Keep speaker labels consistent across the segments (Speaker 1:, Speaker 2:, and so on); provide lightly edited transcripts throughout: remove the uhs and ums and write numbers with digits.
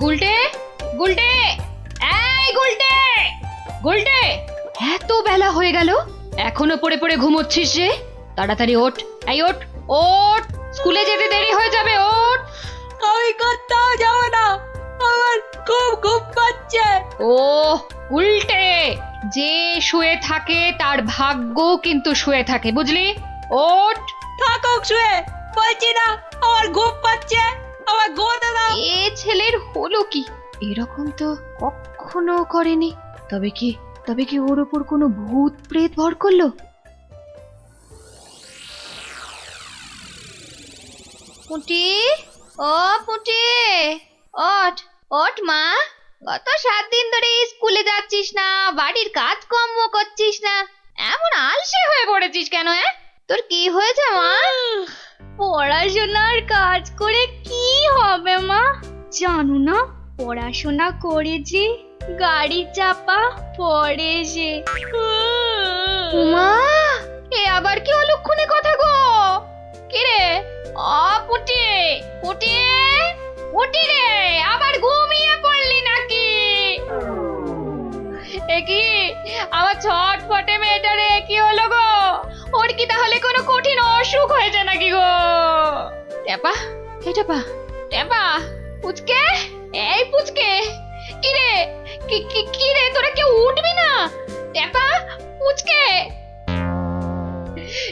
Speaker 1: গুলটে, গুলটে, এই গুলটে, গুলটে, এত বেলা হয়ে গেল এখনো পড়ে পড়ে ঘুমোচ্ছিস যে? তাড়াতাড়ি ওঠ, এই ওঠ, ওঠ, স্কুলে যেতে দেরি হয়ে যাবে, ওঠ।
Speaker 2: আমি কোথাও যাব না, আমার খুব ঘুম পাচ্ছে।
Speaker 1: ও উল্টে, যে শুয়ে থাকে তার ভাগ্য কিন্তু শুয়ে থাকে, বুঝলি? ওঠ।
Speaker 2: থাকুক শুয়ে, বলছি না আমার ঘুম পাচ্ছে, আমার ঘুমোতে দাও।
Speaker 1: এ ছেলের হলো কি? এরকম তো কখনো করেনি। তবে কি ওর উপর কোনো ভূত প্রেত ভর করলো? পুঁটি, ও পুঁটি, ওঠ, ওঠ মা। গত 7 দিন ধরে স্কুলে যাচ্ছিস না, বাড়ির কাজকর্ম করছিস না, এমন আলসে হয়ে পড়েছিস কেন? তোর কি হয়েছে মা?
Speaker 3: পড়াশোনার কাজ করে কি হবে মা? জানো না, পড়াশোনা করেছি গাড়ি চাপা পড়ে এসে।
Speaker 1: উমা, এ আবার কি অলক্ষণে কথা গো? কি রে? পুটি, পুটি, পুটি রে, আবার ঘুমিয়ে পড়লি নাকি? এ কি আমার ছটফটে মেয়েটা রে, কি হলো গো? ওর কি তাহলে কোনো কঠিন অসুখ হয়েছে নাকি গো? টেপা, এই টেপা, টেপা, পুচকে, এই পুচকে, কি রে, কি রে, তোরা কেউ উঠবি না? টেপা, পুচকে,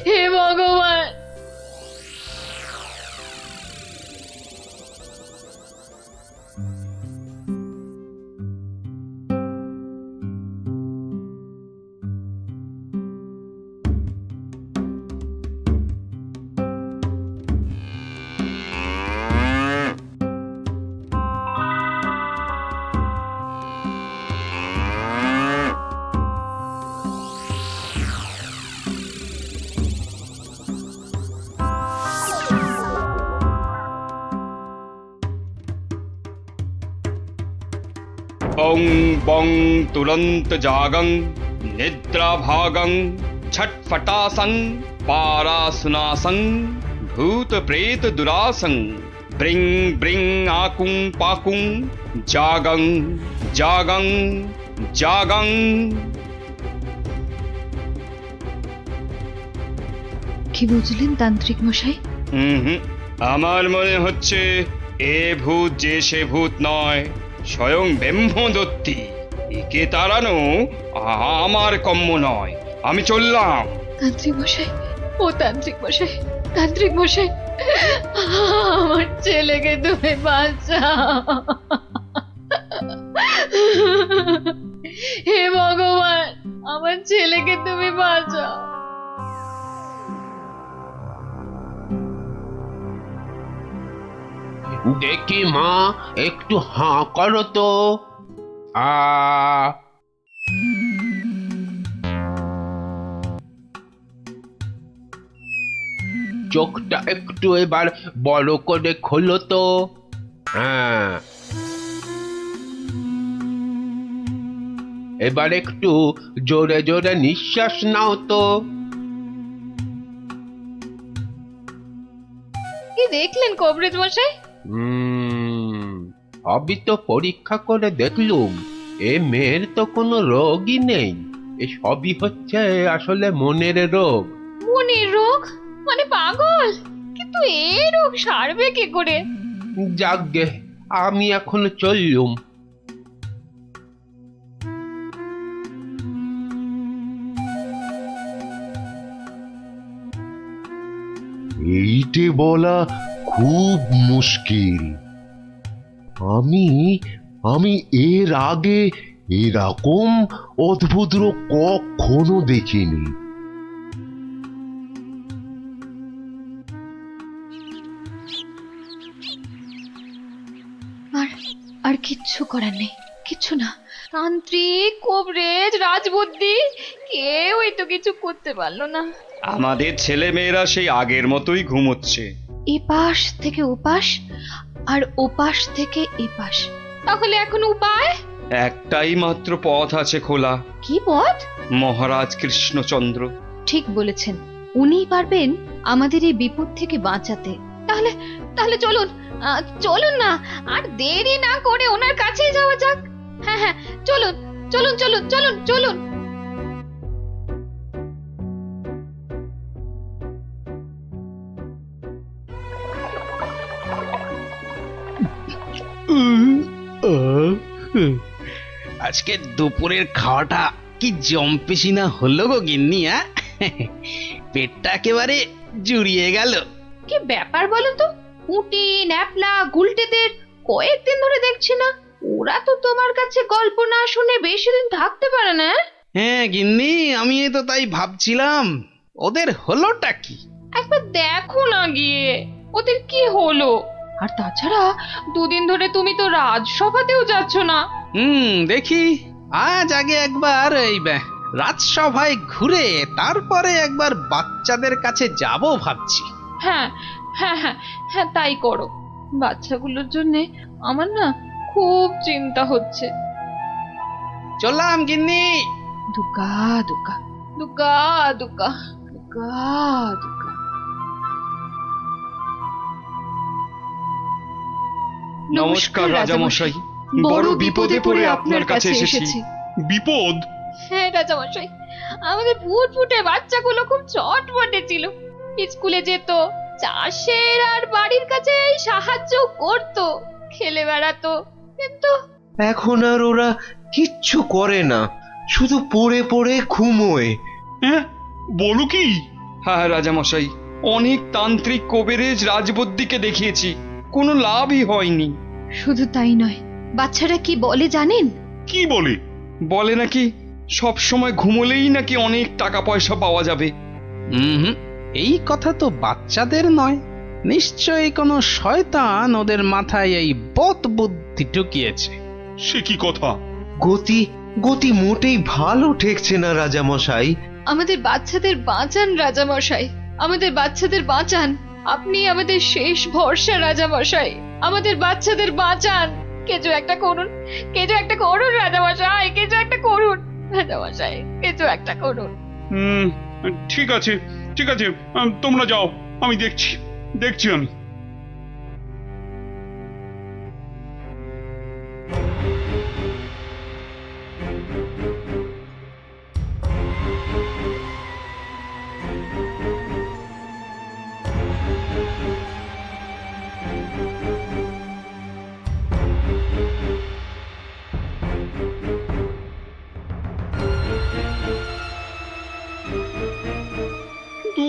Speaker 1: হে ভগবান।
Speaker 4: ओं बं तुरंत जागं निद्रा भागं छटफटासं पारासुनासं भूत प्रेत दुरासं ब्रिंग ब्रिंग आकुं पाकुं जागं जागं जागं।
Speaker 1: কি বুঝলেন তান্ত্রিক মশাই?
Speaker 4: আমার মনে হচ্ছে এ ভূত যে সে ভূত নয়, স্বয়ং ব্রহ্মদত্তী। একে তাড়ানো আমার কম্য নয়। আমি চললাম।
Speaker 1: তান্ত্রিক মশাই, ও তান্ত্রিক মশাই, তান্ত্রিক মশাই, আমার ছেলেকে তুমি বাঁচাও। হে ভগবান, আমার ছেলেকে তুমি বাঁচাও।
Speaker 5: দেখি মা, একটু হাঁ করো তো। চোখটা একটু এবার বড় করে খোলো তো। হ্যাঁ, এবার একটু জোরে জোরে নিঃশ্বাস নাও তো।
Speaker 1: কি দেখলেন কবরেজ মশাই?
Speaker 5: সবই তো পরীক্ষা করে দেখলুম, এ মেয়ের তো কোনো রোগই নেই। এ সবই হচ্ছে আসলে মনের রোগ।
Speaker 1: মনের রোগ মানে পাগল? কিন্তু এই রোগ সারবে কি করে?
Speaker 5: যাকগে, আমি এখন চললুম।
Speaker 6: এইটে বলা খুব মুশকিল। আমি আমি এর আগে এরকম অদ্ভুত রোগ কখনো দেখিনি।
Speaker 1: আর কিচ্ছু করার নেই, কিচ্ছু না। তান্ত্রিক, কবরেজ, রাজবুদ্ধি, কেউই তো কিছু করতে পারলো না।
Speaker 4: আমাদের ছেলে মেয়েরা সেই আগের মতোই ঘুমোচ্ছে।
Speaker 1: এপাশ থেকে ওপাশ আর ওপাশ থেকে এপাশ। তাহলে এখন উপায়?
Speaker 4: একটাই মাত্র পথ আছে খোলা।
Speaker 1: কি পথ?
Speaker 4: মহারাজ কৃষ্ণচন্দ্র।
Speaker 1: ঠিক বলেছেন, উনিই পারবেন আমাদের এই বিপদ থেকে বাঁচাতে। তাহলে তাহলে চলুন, চলুন না, আর দেরি না করে ওনার কাছেই যাওয়া যাক। হ্যাঁ হ্যাঁ, চলুন চলুন চলুন চলুন চলুন।
Speaker 7: আজকে দুপুরের খাওয়াটা কি জম্পেশি না হলো গো গিন্নি, পেটটা একেবারে জুড়িয়ে গেল।
Speaker 1: কি ব্যাপার বলো তো? পুঁটি ন্যাপলা গুলটেদের কয়েকদিন ধরে দেখছি না। ওরা তো তোমার কাছে গল্প না শুনে বেশি দিন থাকতে পারে না।
Speaker 7: হ্যাঁ গিন্নি, আমি তো তাই ভাবছিলাম ওদের হলোটা কি।
Speaker 1: একবার দেখো না গিয়ে ওদের কি হলো। আর তাছাড়া দুদিন ধরে তুমি তো রাজসভাতেও যাচ্ছ না।
Speaker 7: দেখি আজ আগে একবার এই রাজসভায় ঘুরে তারপরে একবার বাচ্চাদের কাছে যাব ভাবছি।
Speaker 1: হ্যাঁ হ্যাঁ হ্যাঁ হ্যাঁ, তাই করো। বাচ্চাগুলোর জন্য আমার না খুব চিন্তা হচ্ছে।
Speaker 7: চললাম গিন্নি।
Speaker 1: দুকা দুকা দুকা দুকা দুকা দুকা।
Speaker 4: নমস্কার রাজামশাই, বড় বিপদে পড়ে আপনার কাছে এসেছি।
Speaker 8: বিপদ?
Speaker 1: হ্যাঁ রাজামশাই, আমাদের ফুটফুটে বাচ্চাগুলো খুব চটপটে ছিল। স্কুলে যেত, চাষের আর বাড়ির কাছে সাহায্য করত, খেলে বেড়াতো, কিন্তু
Speaker 9: এখন আর ওরা কিচ্ছু করে না, শুধু পড়ে পড়ে ঘুমোয়।
Speaker 8: হ্যাঁ, বলো কি?
Speaker 4: হ্যাঁ রাজামশাই, অনেক তান্ত্রিক কবিরাজ রাজবদ্যিকে দেখিয়েছি, কোনো লাভই হয়নি।
Speaker 1: শুধু তাই নয়, বাচ্চারা কি বলে জানেন?
Speaker 8: কি বলে?
Speaker 4: বলে নাকি সব সময় ঘুমোলেই নাকি অনেক টাকা পয়সা পাওয়া যাবে।
Speaker 7: এই কথা তো বাচ্চাদের নয়, নিশ্চয়ই কোনো শয়তান ওদের মাথায় এই বদ বুদ্ধি ঢুকিয়েছে।
Speaker 8: সে কি কথা?
Speaker 9: গতি গতি মোটেই ভালো ঠেকছে না রাজামশাই।
Speaker 1: আমাদের বাচ্চাদের বাঁচান রাজামশাই, আমাদের বাচ্চাদের বাঁচান। আপনি আমাদের শেষ ভরসা রাজামশাই, আমাদের বাচ্চাদের বাঁচান। কিছু একটা করুন, কিছু একটা করুন রাজামশাই, কিছু একটা করুন রাজামশাই, কিছু একটা করুন।
Speaker 8: ঠিক আছে ঠিক আছে, তোমরা যাও, আমি দেখছি দেখছি আমি। কিন্তু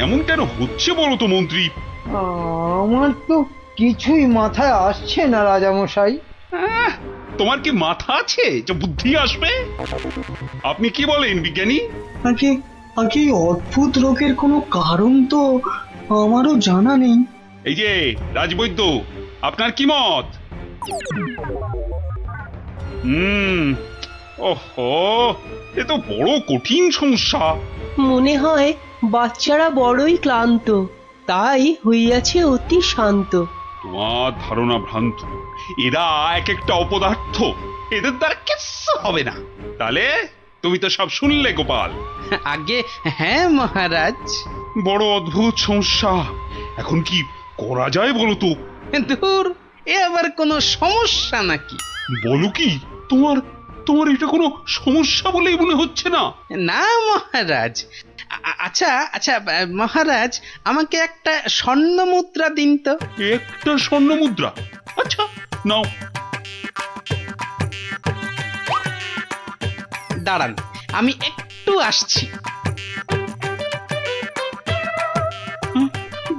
Speaker 8: এমন কেন হচ্ছে বলো তো মন্ত্রী?
Speaker 10: আমার তো কিছুই মাথায় আসছে না রাজামশাই।
Speaker 8: তোমার কি মাথা আছে যে বুদ্ধি আসবে? আপনি কি বলেন বিজ্ঞানী?
Speaker 10: আগে আগে এই অদ্ভুত রোগের কোনো কারণ তো আমারও জানা নেই।
Speaker 8: এই যে রাজবৈদ্য, আপনার কি মত? ওহো, এ তো বড় কঠিন সমস্যা।
Speaker 2: মনে হয় বাচ্চারা বড়ই ক্লান্ত, তাই হইয়াছে অতি শান্ত।
Speaker 8: তোমার ধারণা ভ্রান্ত, এরা এক একটা অপদার্থ, এদের দ্বারা কিচ্ছু হবে না। তাহলে তুমি তো সব শুনলে গোপাল।
Speaker 7: আগে হ্যাঁ মহারাজ।
Speaker 8: বড় অদ্ভুত সমস্যা, এখন কি করা যায় বলো তো?
Speaker 7: ধুর, এ আবার কোনো সমস্যা নাকি?
Speaker 8: বলো কি, তোমার তোমার এটা কোনো সমস্যা বলেই মনে হচ্ছে না?
Speaker 7: না মহারাজ। আচ্ছা আচ্ছা মহারাজ, আমাকে একটা স্বর্ণ মুদ্রা দিন তো।
Speaker 8: একটা স্বর্ণ মুদ্রা? আচ্ছা নাও।
Speaker 7: দাঁড়ান, আমি একটু আসছি।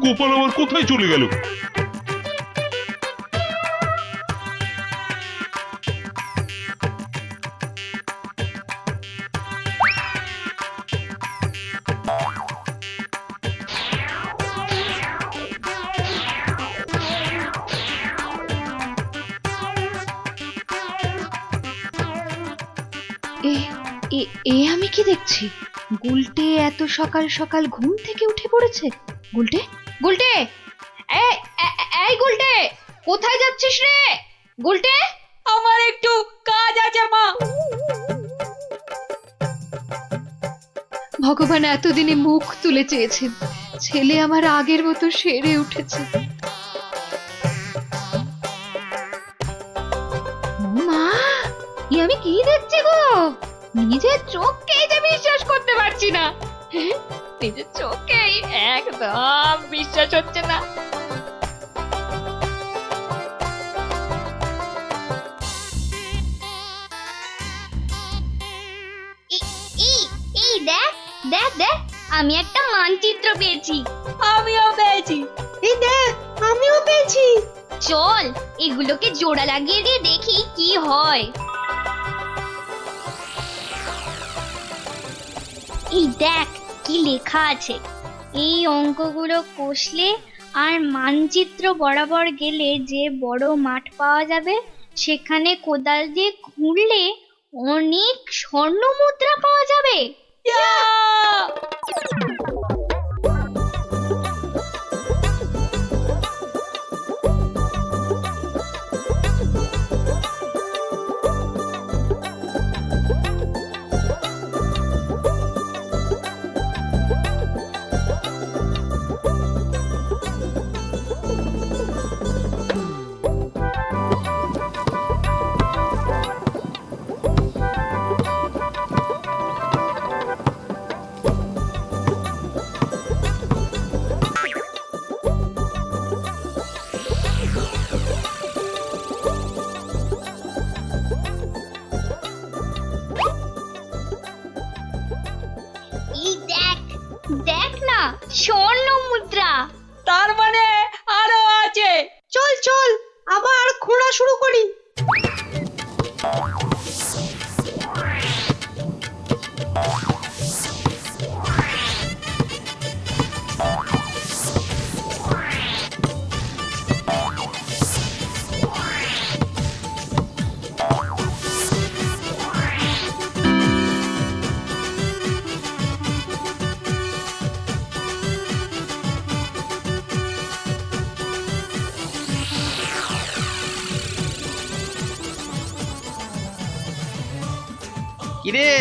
Speaker 8: গোপাল আবার কোথায় চলে গেল?
Speaker 1: এ আমি কি দেখছি? গুলটে এত সকাল সকাল ঘুম থেকে উঠে পড়েছে। গুলটে, গুলটে, এই গুলটে, কোথায় যাচ্ছিস রে? গুলটে,
Speaker 2: আমার একটু কাজ আছে মা।
Speaker 1: ভগবান এতদিনে মুখ তুলে চেয়েছেন, ছেলে আমার আগের মতো সেরে উঠেছে। আমি কি দেখছি গো? নিজের চোখকেই যে বিশ্বাস করতে পারছি না। নিজের চোখকেই একদম বিশ্বাস হচ্ছে না।
Speaker 3: এই দেখ দেখ দেখ, আমি একটা মানচিত্র পেয়েছি।
Speaker 1: আমিও পেয়েছি।
Speaker 2: এই দেখ, আমিও পেয়েছি।
Speaker 3: চল এগুলোকে জোড়া লাগিয়ে দিয়ে দেখি কি হয়। এই দেখ কি লেখা আছে। এই অঙ্কগুলো কষলে আর মানচিত্র বরাবর গেলে যে বড় মাঠ পাওয়া যাবে, সেখানে কোদাল দিয়ে খুঁড়লে অনেক স্বর্ণ মুদ্রা পাওয়া যাবে। এই দেখ দেখ না, স্বর্ণ মুদ্রা।
Speaker 1: তার মানে আরো আছে।
Speaker 2: চল চল, আবার খোঁড়া শুরু করি।
Speaker 7: কিরে,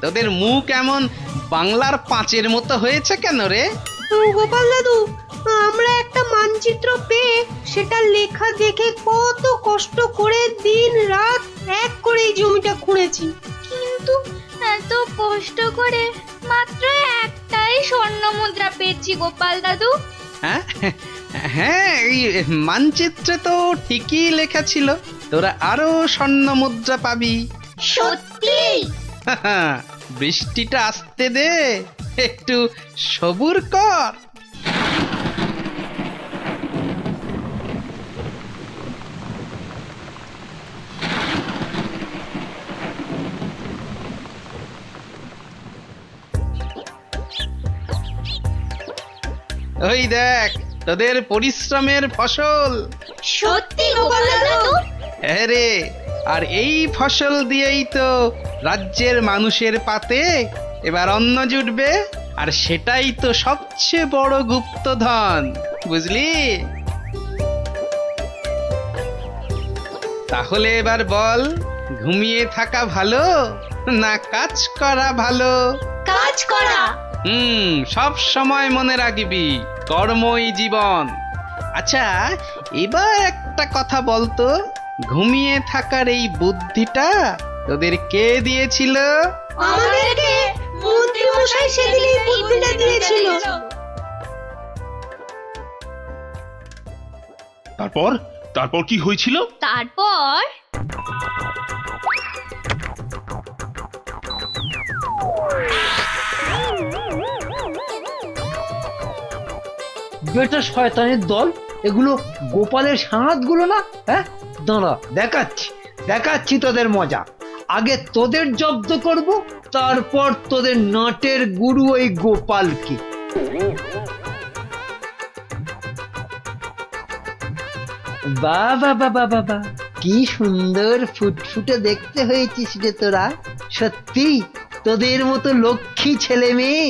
Speaker 7: তোদের মুখ এমন বাংলার পাঁচের মতো হয়েছে কেন রে?
Speaker 2: গোপাল দাদু, আমরা একটা মানচিত্র পেয়ে সেটা লেখা দেখে কত কষ্ট করে দিন রাত এক করে এই জমিটা খুঁড়েছি।
Speaker 3: কিন্তু এত কষ্ট করে মাত্র একটাই স্বর্ণ মুদ্রা পেয়েছি গোপাল দাদু।
Speaker 7: হ্যাঁ হ্যাঁ, এই মানচিত্রে তো ঠিকই লেখা ছিল তোরা আরো স্বর্ণ মুদ্রা পাবি।
Speaker 3: সত্যি?
Speaker 7: বৃষ্টিটা আসতে দে, একটু সবুর কর। ওই দেখ তোদের পরিশ্রমের ফসল।
Speaker 3: সত্যি গোপাল দাদু?
Speaker 7: হ্যাঁ রে, আর এই ফসল দিয়েই তো রাজ্যের মানুষের পাতে এবার অন্ন জুটবে, আর সেটাই তো সবচেয়ে বড় গুপ্তধন, বুঝলি? তাহলে এবার বল, ঘুমিয়ে থাকা ভালো না কাজ করা ভালো?
Speaker 3: কাজ করা।
Speaker 7: সব সময় মনে রাখবি, কর্মই জীবন। আচ্ছা, এবার একটা কথা বলতো, ঘুমিয়ে থাকার এই বুদ্ধিটা তোদের কে দিয়েছিল?
Speaker 2: আমাদেরকে মন্ত্রী মশাই সেদিন এই বুদ্ধিটা দিয়েছিল।
Speaker 8: তারপর তারপর কি হয়েছিল?
Speaker 3: তারপর
Speaker 11: বেটা শয়তানের দল, এগুলো গোপালের সাঁতগুলো না? হ্যাঁ, দাঁড়া, দেখাচ্ছি দেখাচ্ছি তোদের মজা। আগে তোদের জব্দ করব, তারপর তোদের নাটের গুরু ওই গোপালকে। বাবা বাবা বাবা, কি সুন্দর ফুটফুটে দেখতে হয়েছিস রে তোরা। সত্যি তোদের মতো লক্ষ্মী ছেলে মেয়ে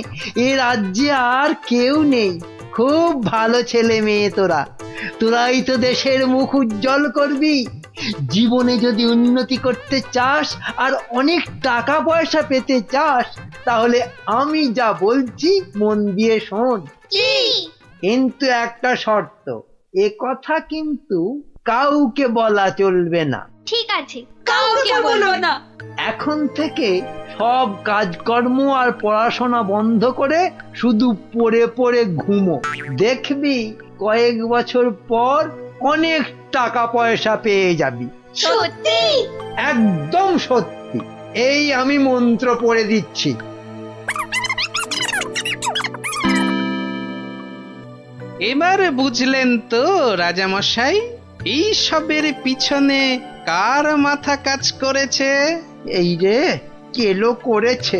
Speaker 11: এ রাজ্যে আর কেউ নেই। খুব ভালো ছেলে মেয়ে তোরা, তোরাই তো দেশের মুখ উজ্জ্বল করবি। জীবনে যদি উন্নতি করতে চাস আর অনেক টাকা পয়সা পেতে চাস, তাহলে আমি যা বলছি মন দিয়ে শোন।
Speaker 3: কি?
Speaker 11: কিন্তু একটা শর্ত, এ কথা কিন্তু কাউকে বলা চলবে না।
Speaker 3: ঠিক আছে,
Speaker 2: কাউকে বলবো না।
Speaker 11: এখন থেকে সব কাজকর্ম আর পড়াশোনা বন্ধ করে শুধু পড়ে পড়ে ঘুমো। দেখবি কয়েক বছর পর অনেক টাকা পয়সা পেয়ে যাবি।
Speaker 3: সত্যি?
Speaker 11: একদম সত্যি। এই আমি মন্ত্র পড়ে দিচ্ছি।
Speaker 7: এবার বুঝলেন তো রাজামশাই, এই সবের পিছনে কার মাথা কাজ করেছে?
Speaker 11: এই রে, কেলো করেছে।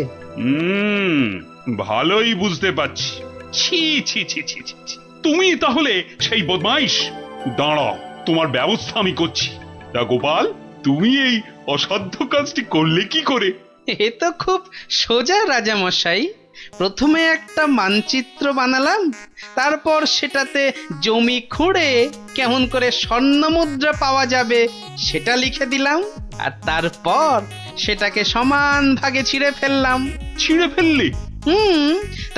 Speaker 8: ভালোই বুঝতে পারছি। ছি ছি ছি ছি ছি ছি। তুমি তাহলে সেই বদমাইশ। দাঁড়াও, তোমার ব্যবস্থা আমি করছি। তা গোপাল, তুমি এই অসাধ্য কাজটি করলে কি করে?
Speaker 7: এ তো খুব সোজা রাজামশাই। প্রথমে একটা মানচিত্র বানালাম, তারপর সেটাতে জমি খুঁড়ে কেমন করে স্বর্ণমুদ্রা পাওয়া যাবে সেটা লিখে দিলাম, আর তারপর সেটাকে সমান ভাগে ছিঁড়ে ফেললাম।
Speaker 8: ছিঁড়ে ফেললে?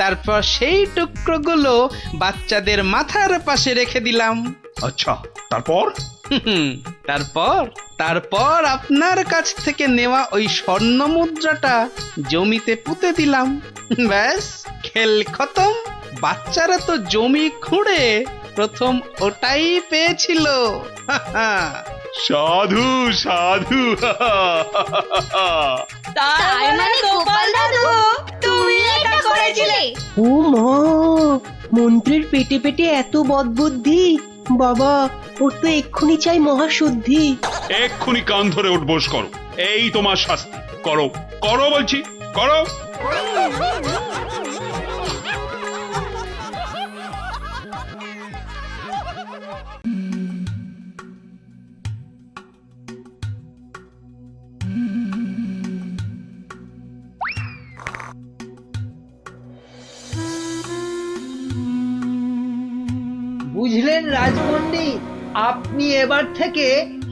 Speaker 7: তারপর সেই টুকরোগুলো বাচ্চাদের মাথার পাশে রেখে দিলাম।
Speaker 8: আচ্ছা, তারপর?
Speaker 7: তারপর তারপর আপনার কাছ থেকে নেওয়া ওই স্বর্ণ মুদ্রাটা জমিতে পুঁতে দিলাম। ব্যাস, খেল খতম। বাচ্চারা তো জমি খুঁড়ে প্রথম ওটাই পেয়েছিল।
Speaker 8: সাধু সাধু।
Speaker 3: তার মানে গোপাল দাদু তুমি এটা করেছিলে?
Speaker 2: ও মা, মন্ত্রীর পেটে পেটে এত বদবুদ্ধি! বাবা, ওর তো এক্ষুনি চাই মহাশুদ্ধি।
Speaker 8: এক্ষুনি কান ধরে উঠবোস করো। এই তোমার শাস্তি। করো করো বলছি, করো।
Speaker 11: বুঝলেন রাজপণ্ডিত, আপনি এবার থেকে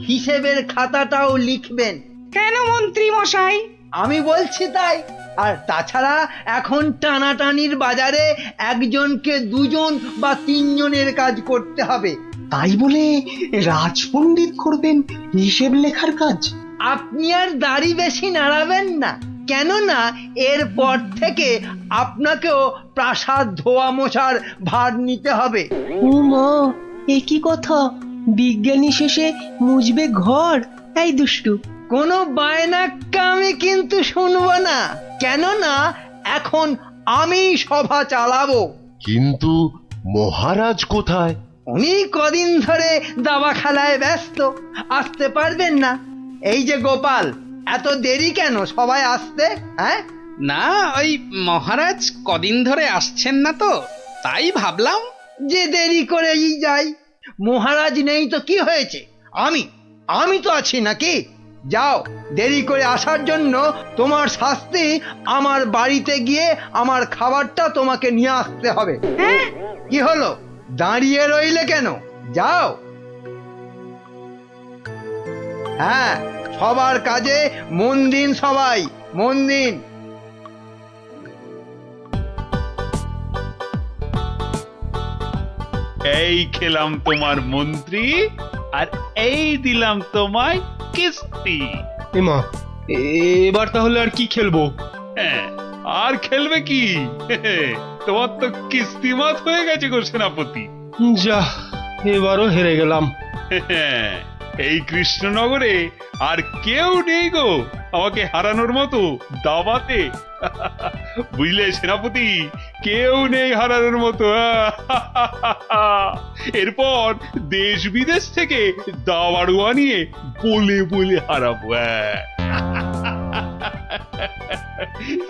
Speaker 11: হিসেবের খাতাটাও লিখবেন।
Speaker 2: কেন মন্ত্রী মশাই?
Speaker 11: আমি বলছি তাই। আর তাছাড়া এখন টানাটানির বাজারে একজনকে দুজন বা তিনজনের কাজ করতে হবে।
Speaker 10: তাই বলে রাজপণ্ডিত করবেন হিসেব লেখার কাজ?
Speaker 11: আপনি আর দাড়ি বেশি নাড়াবেন না, কেননা এরপর থেকে আপনাকেও প্রাসাদ ধোয়া মোছার ভার নিতে হবে।
Speaker 2: ও মা, এ কি কথা! বিজ্ঞানী শেষে মুজবে ঘর? এই দুষ্টু,
Speaker 11: কোনো বায়নাক্কা আমি কিন্তু শুনবো না, কেননা এখন আমি সভা চালাবো।
Speaker 6: কিন্তু মহারাজ কোথায়?
Speaker 11: উনি কদিন ধরে দাবা খেলায় ব্যস্ত, আসতে পারবেন না। এই যে গোপাল, এত দেরি কেন সবাই আসতে? হ্যাঁ,
Speaker 7: না, ওই মহারাজ কদিন ধরে আসছেন না তো, তাই ভাবলাম
Speaker 11: যে দেরি করেই যাই। মহারাজ নেই তো কি হয়েছে, আমি তো আছি নাকি? যাও, দেরি করে আসার জন্য তোমার শাস্তি আমার বাড়িতে গিয়ে আমার খাবারটা তোমাকে নিয়ে আসতে হবে। কি হলো, দাঁড়িয়ে রইলে কেন? যাও। হ্যাঁ, সবার কাজে মন দিন, সবাই মন দিন।
Speaker 8: এই খেলাম তোমার মন্ত্রী, আর এই দিলাম তোমায় কিস্তি।
Speaker 5: এমা, এবার তাহলে আর কি খেলবো?
Speaker 8: হ্যাঁ, আর খেলবে কি? তোমার তো কিস্তিমাত হয়ে গেছে গো সেনাপতি।
Speaker 5: যা, এবারও হেরে গেলাম।
Speaker 8: এই কৃষ্ণনগরে আর কেউ নেই গো আমাকে হারানোর মতো দাবাতে। বুঝলে সেনাপতি, কেউ নেই হারানোর মতো। এরপর দেশ বিদেশ থেকে দাবাড়ুয়া নিয়ে বলে বলে হারাবো।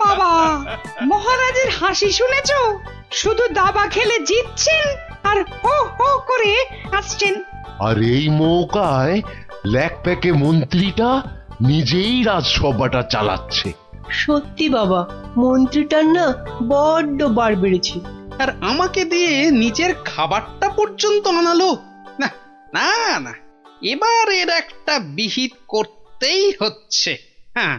Speaker 2: বাবা, মহারাজের হাসি শুনেছো? শুধু দাবা খেলে জিতছেন আর হো হো করে হাসছেন।
Speaker 6: আর এই মৌকায় ল্যাকপ্যাকে মন্ত্রীটা নিজেই রাজসভাটা চালাচ্ছে।
Speaker 2: সত্যি বাবা, মন্ত্রীটার না বড্ড বার বেড়েছে।
Speaker 7: আর আমাকে দিয়ে নিজের খাবারটা পর্যন্ত আনালো। না না না, এবার এর একটা বিহিত করতেই হচ্ছে। হ্যাঁ,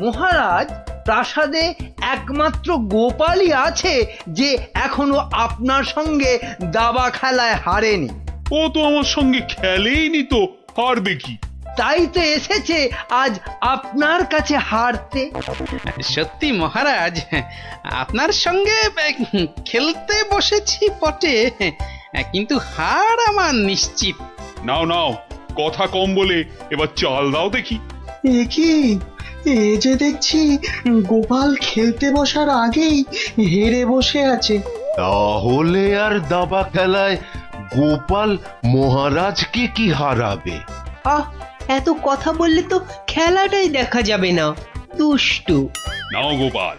Speaker 11: মহারাজ, প্রাসাদে একমাত্র গোপালই আছে যে এখনো আপনার সঙ্গে দাবা খেলায় হারেনি।
Speaker 8: ও তো আমার সঙ্গে খেলেই নি, তো হারবে কি?
Speaker 11: তাই তো এসেছে আজ আপনার কাছে হারতে।
Speaker 7: সত্যি মহারাজ, আপনার সঙ্গে খেলতে বসেছি বটে, কিন্তু হার আমার নিশ্চিত।
Speaker 8: নাও নাও, কথা কম বলে এবার চাল দাও দেখি।
Speaker 10: এ কি, এ যে দেখছি গোপাল খেলতে বসার আগেই হেরে বসে আছে।
Speaker 6: তাহলে আর দাবা খেলায় গোপাল মহারাজকে কি হারাবে?
Speaker 2: আহ, এত কথা বললে তো খেলাটাই দেখা যাবে না, দুষ্টু।
Speaker 8: নাও গোপাল,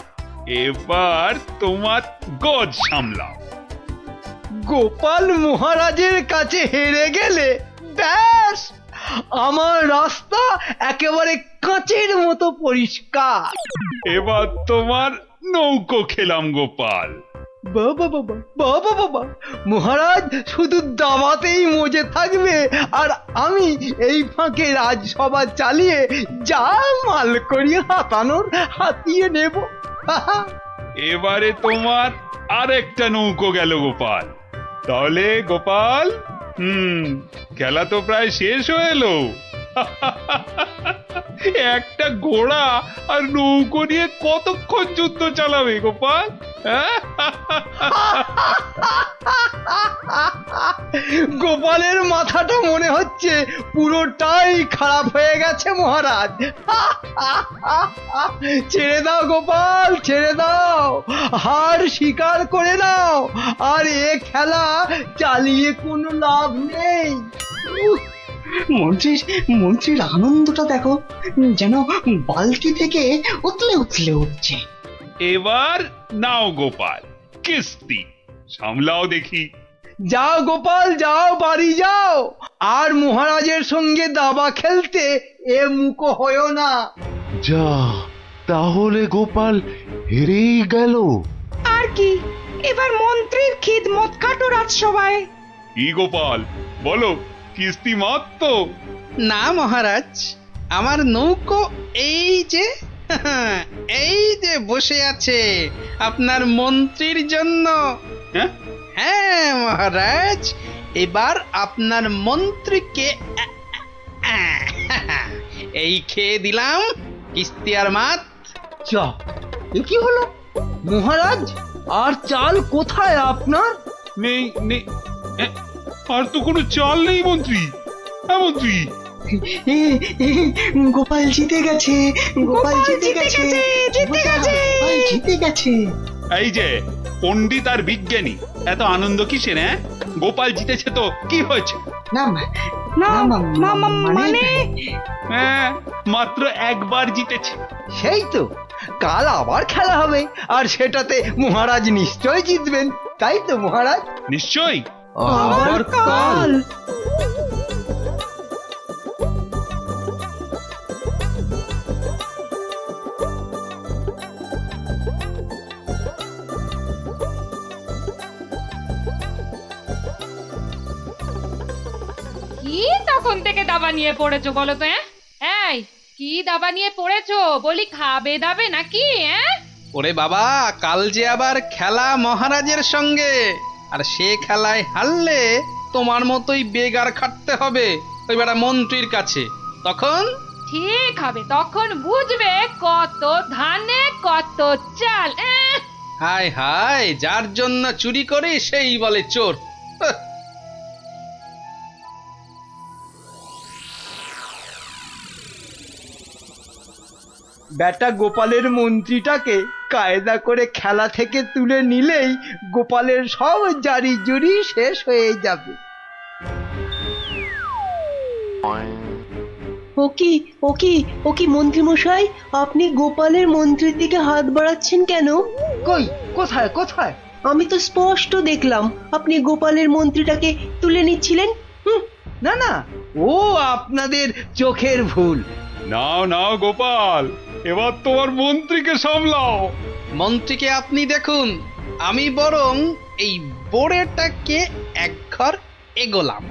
Speaker 8: এবার তোমার গজ সামলাও।
Speaker 11: গোপাল মহারাজের কাছে হেরে গেলে ব্যাস, আমার রাস্তা একেবারে কাঁচের মতো পরিষ্কার।
Speaker 8: এবার তোমার নৌকো খেলাম গোপাল।
Speaker 11: বাবা বাবা বাবা বাবা, মহারাজ শুধু দাবাতেই মজে থাকবে, আর আমি এই ফাঁকে রাজসভা চালিয়ে যা মাল করিয়ে হাতানোর হাতিয়ে নেব।
Speaker 8: এবারে তোমার আরেকটা নৌকো গেল গোপাল। তাহলে গোপাল, খেলা তো প্রায় শেষ হয়ে এলো। একটা ঘোড়া আর নৌকো নিয়ে কতক্ষণ যুদ্ধ চালাবে গোপাল?
Speaker 11: গোপালের মাথাটা মনে হচ্ছে পুরোটাই খারাপ হয়ে গেছে মহারাজ। ছেড়ে দাও গোপাল, ছেড়ে দাও, হার স্বীকার করে নাও, আর এ খেলা চালিয়ে কোনো লাভ নেই।
Speaker 10: মন্ত্রীর আনন্দটা দেখো, যেন বালতি থেকে উতলে উতলে উঠছে।
Speaker 8: এবার নাও গোপাল, কিস্তি সামলাও দেখি।
Speaker 11: যাও গোপাল যাও, বাড়ি যাও, আর মহারাজের সঙ্গে দাবা খেলতে এ মুখো হয়েও না।
Speaker 6: যা, তাহলে গোপাল হেরেই গেল।
Speaker 2: আর কি, এবার মন্ত্রীর খিদমত কাটো রাজসভায়।
Speaker 8: কি গোপাল, বলো, কিস্তি মাত্র?
Speaker 7: না মহারাজ, আমার নৌকো এই যে এই যে বসে আছে আপনার মন্ত্রীর জন্য। হ্যাঁ মহারাজ, এবার আপনার মন্ত্রীকে এই খেয়ে দিলাম কিস্তি আর মাত।
Speaker 11: যা, এ কি হলো মহারাজ? আর চাল কোথায় আপনার?
Speaker 8: নেই নেই, আর তো কোনো চাল নেই মন্ত্রী। হ্যাঁ মন্ত্রী,
Speaker 10: গোপাল জিতে গেছে, গোপাল জিতে গেছে, গোপাল জিতে গেছে।
Speaker 8: এই যে পণ্ডিত আর বিজ্ঞানী, এত আনন্দ কিসের? গোপাল জিতেছে তো কি হয়েছে?
Speaker 10: না মানে
Speaker 8: হ্যাঁ, মাত্র একবার জিতেছে।
Speaker 11: সেই তো, কাল আবার খেলা হবে, আর সেটাতে মহারাজ নিশ্চয় জিতবেন, তাই তো মহারাজ?
Speaker 8: নিশ্চয়ই।
Speaker 11: আবার কাল?
Speaker 1: কি তখন থেকে দাবা নিয়ে পড়েছো বলো তো? এই, কি দাবা নিয়ে পড়েছো বলি? খাবে দাবে নাকি?
Speaker 7: ওরে বাবা, কাল যে আবার খেলা মহারাজের সঙ্গে, আর সে খেলায় হারলে তোমার মতোই বেগার খাটতে হবে ওই বেটা মন্ত্রীর কাছে। তখন
Speaker 1: ঠিক হবে, তখন বুঝবে কত ধানে কত চাল।
Speaker 7: হায় হায়, যার জন্য চুরি করে সেই বলে চোর।
Speaker 11: বেটা গোপালের মন্ত্রীটাকে কায়দা করে খেলা থেকে তুলে নিলেই গোপালের সব জারি জুরি শেষ হয়ে যাবে।
Speaker 2: ও কি মন্ত্রী মশাই, আপনি গোপালের মন্ত্রীর দিকে হাত বাড়াচ্ছেন কেন?
Speaker 11: কই, কোথায় কোথায়?
Speaker 2: আমি তো স্পষ্ট দেখলাম আপনি গোপালের মন্ত্রীটাকে তুলে নিচ্ছিলেন।
Speaker 11: না না, ও আপনাদের চোখের ভুল।
Speaker 8: নাও নাও গোপাল, এবার তোমার মন্ত্রীকে সামলাও।
Speaker 7: মন্ত্রীকে আপনি দেখুন, আমি বরং এই বোড়েটাকে এক ঘর এগোলাম।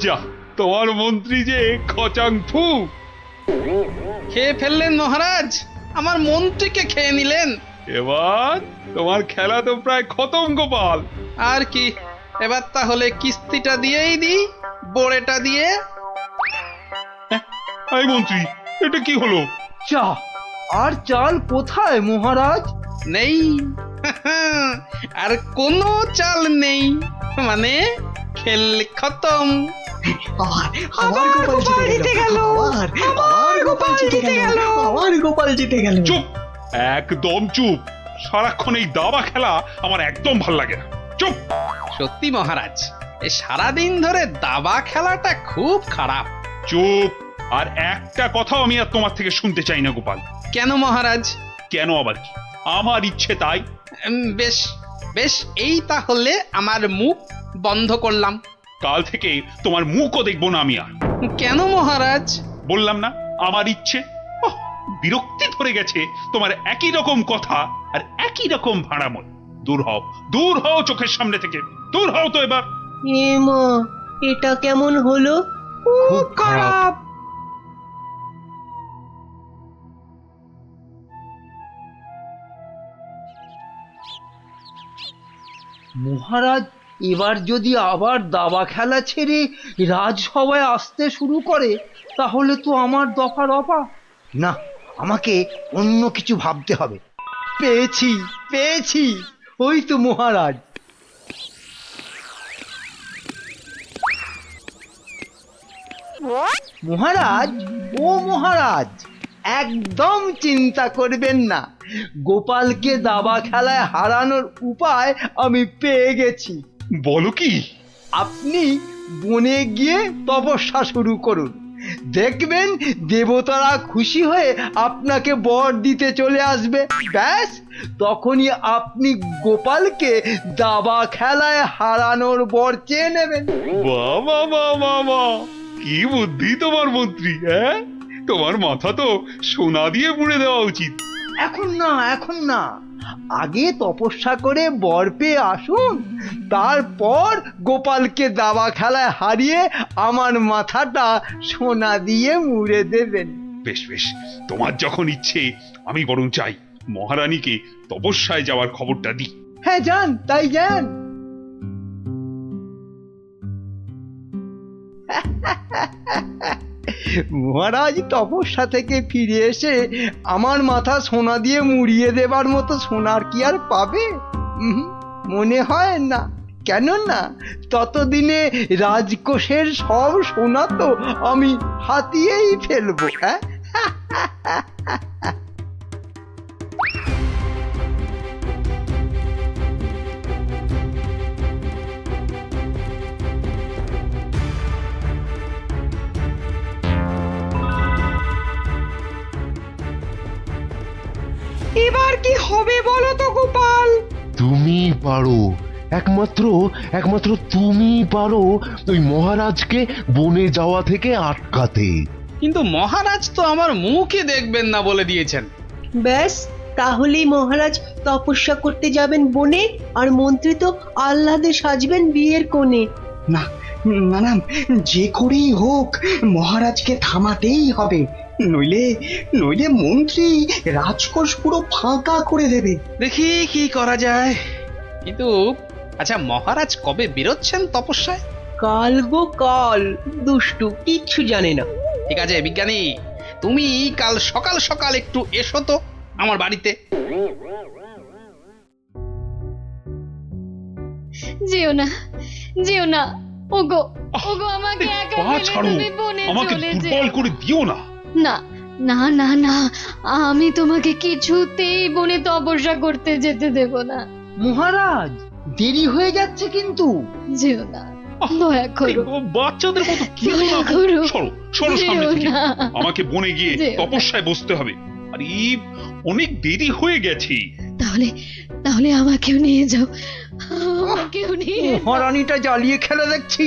Speaker 8: যা, তোমার মন্ত্রী যে খচাং ফু।
Speaker 7: খেয়ে ফেললেন মহারাজ, আমার মন্ত্রীকে খেয়ে নিলেন।
Speaker 8: এবার তোমার খেলা তো প্রায় খতম গোপাল।
Speaker 7: আর কি, এবার তাহলে কিস্তিটা দিয়েই দি, বোড়েটা দিয়ে।
Speaker 8: এই মন্ত্রী, এটা কি হলো?
Speaker 11: চা আর চাল কোথায় মহারাজ?
Speaker 7: নেই। আর কোনো চাল নেই, মানে খেল খতম।
Speaker 10: আবার গোপাল জিতে গেল। আবার গোপাল জিতে গেল। আবার গোপাল জিতে গেল।
Speaker 8: চুপ, একদম চুপ। সারাক্ষণ এই দাবা খেলা আমার একদম ভাল লাগে না। চুপ।
Speaker 7: সত্যি মহারাজ, এই সারাদিন ধরে দাবা খেলাটা খুব খারাপ।
Speaker 8: চুপ। আর একটা কথাও আমি আর তোমার থেকে শুনতে চাই না গোপাল।
Speaker 7: কেন মহারাজ?
Speaker 8: কেন আবার কি? আমার ইচ্ছে তাই।
Speaker 7: বেশ বেশ, এই তাহলে আমার মুখ বন্ধ করলাম।
Speaker 8: কাল থেকে তোমার মুখও দেখবো না আমি আর।
Speaker 7: কেন মহারাজ?
Speaker 8: বললাম না, আমার ইচ্ছে। ওহ, বিরক্তি ধরে গেছে তোমার একই রকম কথা আর একই রকম ভাড়াময়। দূর হও, দূর হও চোখের সামনে থেকে। দূর হও তো এবার।
Speaker 2: এ মা, এটা কেমন হলো? খুব খারাপ।
Speaker 11: মহারাজ এবার যদি আবার দাবা খেলা ছেড়ে রাজসভায় আসতে শুরু করে তাহলে তো আমার দফা রফা। না, আমাকে অন্য কিছু ভাবতে হবে। পেয়েছি পেয়েছি, ওই তো মহারাজ। মহারাজ, ও মহারাজ, একদম চিন্তা করবেন না, গোপালকে দাবা খেলায় হারানোর উপায় আমি পেয়ে গেছি।
Speaker 8: বলো কি?
Speaker 11: আপনি বনে গিয়ে তপস্যা শুরু করুন, দেখবেন দেবতারা খুশি হয়ে আপনাকে বর দিতে চলে আসবে। ব্যাস, তখনই আপনি গোপালকে দাবা খেলায় হারানোর বর চেয়ে নেবেন।
Speaker 8: বাবা বাবা বাবা, কি বুদ্ধি তোমার মন্ত্রী! হ্যাঁ, তোমার মাথা তো সোনা দিয়ে মুড়ে দেওয়া উচিত।
Speaker 11: এখন না, এখন না, আগে তপস্যা করে বর পেয়ে আসুন, তারপর গোপালকে দাবা খেলায় হারিয়ে আমার মাথাটা সোনা দিয়ে মুড়ে দেবেন।
Speaker 8: বেশ বেশ, তোমার যখন ইচ্ছে, আমি বরং চাই মহারানীকে তপস্যায় যাওয়ার খবরটা দিই।
Speaker 11: হ্যাঁ, যান, তাই যান। মহারাজ তপস্যা থেকে ফিরে এসে আমার মাথা সোনা দিয়ে মুড়িয়ে দেবার মতো সোনার কি আর পাবে? মনে হয় না। কেননা ততদিনে রাজকোষের সব সোনা তো আমি হাতিয়েই ফেলবো। হ্যাঁ,
Speaker 2: এবার কি হবে বলো তো গোপাল?
Speaker 6: তুমি পারো, একমাত্র তুমি পারো ওই মহারাজকে বনে যাওয়া থেকে আটকাতে।
Speaker 7: কিন্তু মহারাজ তো আমার মুখই দেখবেন না বলে দিয়েছেন।
Speaker 2: ব্যাস, তাহলেই মহারাজ তপস্যা করতে যাবেন বনে, আর মন্ত্রী তো আহ্লাদে সাজবেন বিয়ের কোণে।
Speaker 10: না না না, যে করেই হোক মহারাজকে থামাতেই হবে, নইলে নইলে মন্ত্রী রাজকোষ পুরো ফাঁকা করে দেবে।
Speaker 7: দেখি কি করা যায়। কিন্তু আচ্ছা, মহারাজ কবে বেরোচ্ছেন তপস্যায়?
Speaker 2: কাল গো কাল, দুষ্টু কিচ্ছু জানে না।
Speaker 7: ঠিক আছে বিজ্ঞানী, তুমি কাল সকাল সকাল একটু এসো তো আমার বাড়িতে।
Speaker 1: যেও না, যেও না, ওগো ওগো, আমাকে একা
Speaker 8: পা
Speaker 1: ফেলে
Speaker 8: ছাড়ো,
Speaker 1: তুমি বনে
Speaker 8: আমাকে
Speaker 1: চলে
Speaker 8: দুর্বল
Speaker 1: যেও
Speaker 8: করে দিও না।
Speaker 1: না না না না, আমি তোমাকে কিছুতেই বনে তপস্যা করতে যেতে দেব না।
Speaker 11: মহারাজ দেরি হয়ে যাচ্ছে কিন্তু।
Speaker 1: যেও না, দয়া করো,
Speaker 8: এই বাচ্চাদের মতো কি
Speaker 1: দয়া
Speaker 8: না
Speaker 1: করো,
Speaker 8: সরো সরো সামনে
Speaker 1: যেও
Speaker 8: থেকে।
Speaker 1: না।
Speaker 8: আমাকে বনে গিয়ে
Speaker 1: যেও না।
Speaker 8: তপস্যায় বসতে হবে। আরে অনেক দেরি হয়ে গেছে।
Speaker 1: তাহলে তাহলে আমাকেও নিয়ে যাও, আমাকেও নিয়ে যাও।
Speaker 11: মহারানীটা জ্বালিয়ে খেলে দেখছি।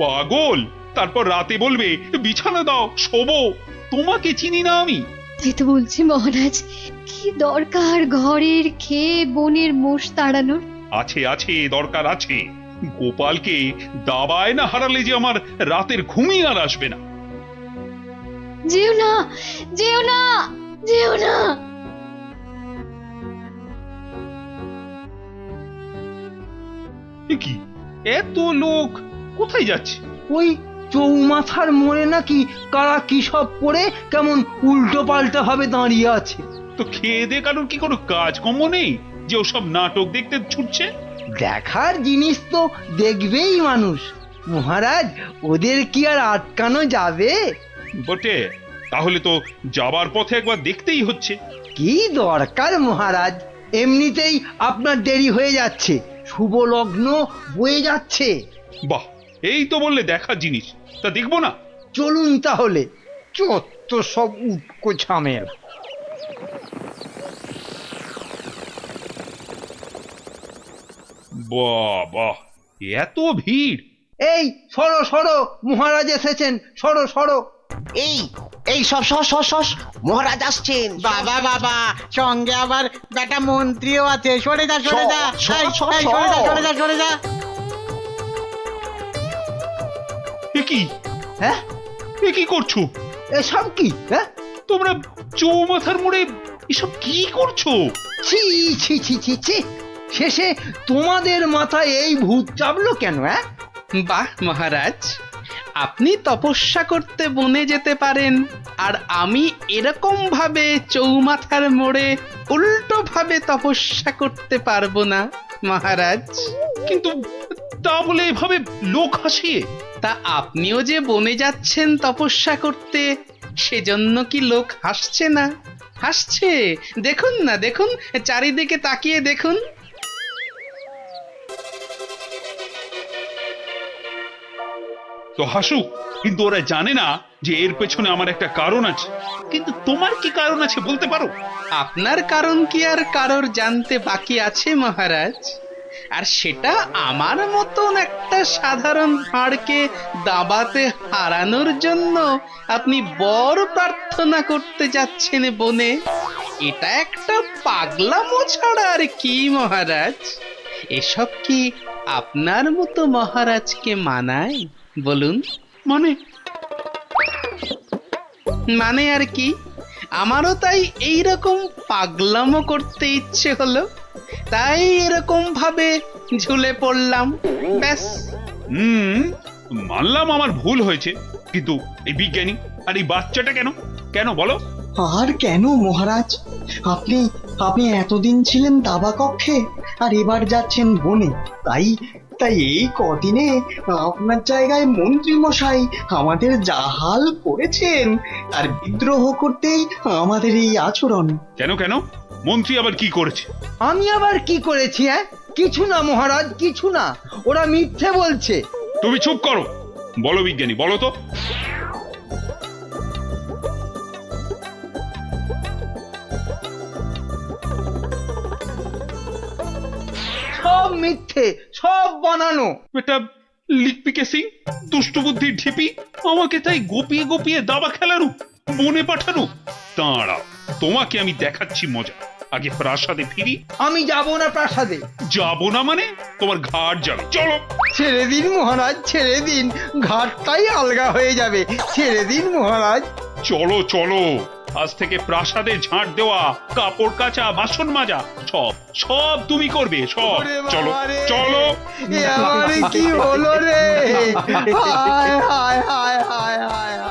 Speaker 8: পাগল! তারপর রাতে বলবে বিছানা দাও, শোবো। তোমাকে চিনি না আমি।
Speaker 1: তাই তো বলছি মহারাজ, কি দরকার ঘরের খেয়ে বনের মোষ তাড়ানোর?
Speaker 8: আছে আছে, দরকার আছে। গোপালকে দাবায় না হারালে যে আমার রাতের ঘুমই আর আসবে না।
Speaker 1: যেও না, যেও না, যেও না।
Speaker 8: এ কি? এত লোক কোথায় যাচ্ছে?
Speaker 11: ওই চৌমাথার মোড়ে নাকি কারা কি সব পড়ে কেমন উল্টো পাল্টা ভাবে দাঁড়িয়ে আছে।
Speaker 8: তো খেয়ে দে কারণ কি কোনো কাজকর্ম নেই যে ওসব নাটক দেখতে ছুটছে?
Speaker 11: দেখার জিনিস তো দেখবেই মানুষ মহারাজ, ওদের কি আর আটকানো যাবে?
Speaker 8: বটে, তাহলে তো যাবার পথে একবার দেখতেই হচ্ছে।
Speaker 11: কি দরকার মহারাজ, এমনিতেই আপনার দেরি হয়ে যাচ্ছে, শুভ লগ্ন বয়ে যাচ্ছে।
Speaker 8: বাহ, এই তো বললে দেখার জিনিস, তা দেখবো না?
Speaker 11: চলুন তাহলে। চত্ব সব উটকো ঝামেলা।
Speaker 8: বাহ বাহ, এত ভিড়!
Speaker 11: এই সরো সরো, মহারাজ এসেছেন, সরো সরো।
Speaker 12: এই এই সব সস সস সস মহারাজ আসছেন।
Speaker 13: বাবা বাবা, সঙ্গে আবার বেটা মন্ত্রীও আছে। সরে যা সরে যা, এই, এই, সরে যা সরে যা সরে যা।
Speaker 8: এ কি?
Speaker 11: হ্যাঁ,
Speaker 8: এ কি করছো
Speaker 11: এসব কি? হ্যাঁ,
Speaker 8: তোমরা? চৌমাথার মোড়ে এসব কি করছো?
Speaker 11: ছি ছি ছি ছি ছি, শেষে তোমাদের মাথায় এই ভূত চাপলো কেন? হ্যাঁ,
Speaker 7: বাহ মহারাজ, আপনি তপস্যা করতে বনে যেতে পারেন, আর আমি এরকম ভাবে চৌমাথার মোড়ে উল্টো ভাবে তপস্যা করতে পারবো না মহারাজ।
Speaker 8: কিন্তু তা বলে এভাবে লোক হাসিয়ে?
Speaker 7: তা আপনিও যে বনে যাচ্ছেন তপস্যা করতে, সেজন্য কি লোক হাসছে না? হাসছে, দেখুন না, দেখুন, চারিদিকে তাকিয়ে দেখুন।
Speaker 8: তো হাসুক, কিন্তু ওরা জানে না যে এর পেছনে আমার একটা কারণ আছে। কিন্তু তোমার কি কারণ আছে বলতে পারো?
Speaker 7: আপনার কারণ কি আর কারোর জানতে বাকি আছে মহারাজ? আর সেটা আমার মতন একটা সাধারণ ভাঁড়কে দাবাতে হারানোর জন্য আপনি বর প্রার্থনা করতে যাচ্ছেন বনে। এটা একটা পাগলামো ছাড়া আর কি মহারাজ? এসব কি আপনার মতো মহারাজকে মানায় বলুন? মানে আর কি, আমারও তাই এইরকম পাগলামো করতে ইচ্ছে হলো, তাই এরকম ভাবে ঝুলে পড়লাম, ব্যাস।
Speaker 8: মানলাম আমার ভুল হয়েছে, কিন্তু এই বিজ্ঞানী আর এই বাচ্চাটা কেন কেন বলো?
Speaker 10: আর কেন মহারাজ? আপনি আপনি এতদিন ছিলেন দাবা কক্ষে, আর এবার যাচ্ছেন বনে। তাই তাই এই কদিনে আপনার জায়গায় মন্ত্রী মশাই আমাদের যা হাল করেছেন, আর বিদ্রোহ করতেই আমাদের এই আচরণ।
Speaker 8: কেন কেন? মন্ত্রী আবার কি করেছে?
Speaker 11: আমি আবার কি করেছি? হ্যাঁ, কিছু না মহারাজ, কিছু না, ওরা মিথ্যে বলছে।
Speaker 8: তুমি চুপ করো। বলো বিজ্ঞানী, বলো তো।
Speaker 11: সব মিথ্যে, সব বানানো।
Speaker 8: এটা লিকপিকে সিং, দুষ্টু বুদ্ধির ঢিপি, আমাকে তাই গোপিয়ে গোপিয়ে দাবা খেলানো, বনে পাঠানো। দাঁড়াও, তোমাকে আমি দেখাচ্ছি মজা। আগে প্রাসাদে ফিরি।
Speaker 11: আমি যাব না প্রাসাদে।
Speaker 8: যাবো না মানে? তোমার ঘাট যাবে, চলো।
Speaker 11: ছেড়ে দিন মহারাজ, ছেড়ে দিন, ঘাটটাই আলগা হয়ে যাবে, ছেড়ে দিন মহারাজ।
Speaker 8: চলো চলো, আজ থেকে প্রাসাদে ঝাঁট দেওয়া, কাপড় কাচা, বাসন মাজা, সব সব তুমি করবে, সব। চলো চলো।
Speaker 11: এ আমার কি হলো রে? হায় হায় হায় হায় হায় হায়।